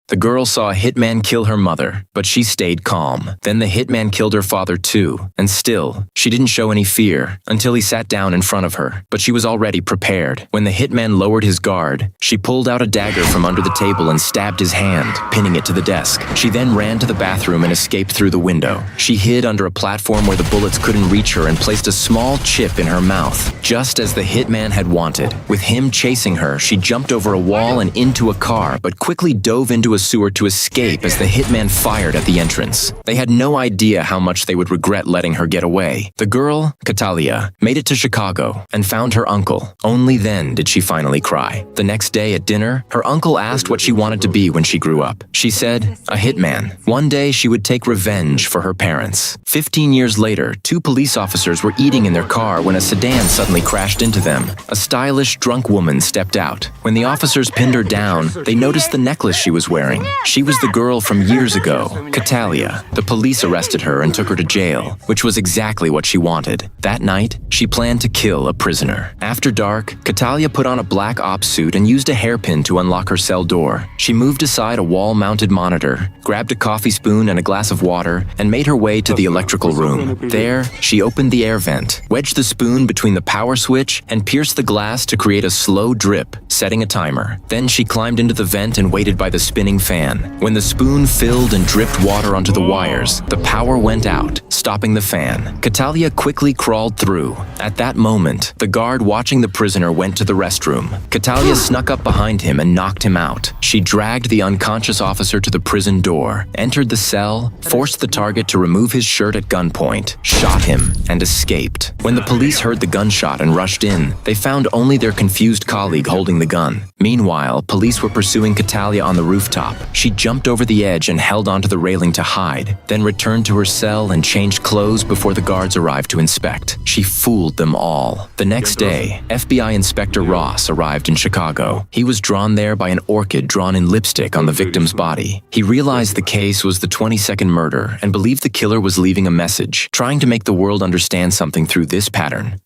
The girl saw a hitman kill her mother, but she stayed calm. Then the hitman killed her father too, and still, she didn't show any fear until he sat down in front of her, but she was already prepared. When the hitman lowered his guard, she pulled out a dagger from under the table and stabbed his hand, pinning it to the desk. She then ran to the bathroom and escaped through the window. She hid under a platform where the bullets couldn't reach her and placed a small chip in her mouth, just as the hitman had wanted. With him chasing her, she jumped over a wall and into a car, but quickly dove into a sewer to escape as the hitman fired at the entrance. They had no idea how much they would regret letting her get away. The girl, Catalia, made it to Chicago and found her uncle. Only then did she finally cry. The next day at dinner, her uncle asked what she wanted to be when she grew up. She said, a hitman. One day she would take revenge for her parents. 15 years later, 2 police officers were eating in their car when a sedan suddenly crashed into them. A stylish, drunk woman stepped out. When the officers pinned her down, they noticed the necklace she was wearing. She was the girl from years ago, Catalia. The police arrested her and took her to jail, which was exactly what she wanted. That night, she planned to kill a prisoner. After dark, Catalia put on a black ops suit and used a hairpin to unlock her cell door. She moved aside a wall-mounted monitor, grabbed a coffee spoon and a glass of water, and made her way to the electrical room. There, she opened the air vent, wedged the spoon between the power switch, and pierced the glass to create a slow drip, setting a timer. Then she climbed into the vent and waited by the spinning fan. When the spoon filled and dripped water onto the wires, the power went out, stopping the fan. Catalia quickly crawled through. At that moment, the guard watching the prisoner went to the restroom. Catalia snuck up behind him and knocked him out. She dragged the unconscious officer to the prison door, entered the cell, forced the target to remove his shirt at gunpoint, shot him, and escaped. When the police heard the gunshot and rushed in, they found only their confused colleague holding the gun. Meanwhile, police were pursuing Catalia on the rooftop. She jumped over the edge and held onto the railing to hide, then returned to her cell and changed clothes before the guards arrived to inspect. She fooled them all. The next day, FBI Inspector Ross arrived in Chicago. He was drawn there by an orchid drawn in lipstick on the victim's body. He realized the case was the 22nd murder and believed the killer was leaving a message, trying to make the world understand something through this pattern.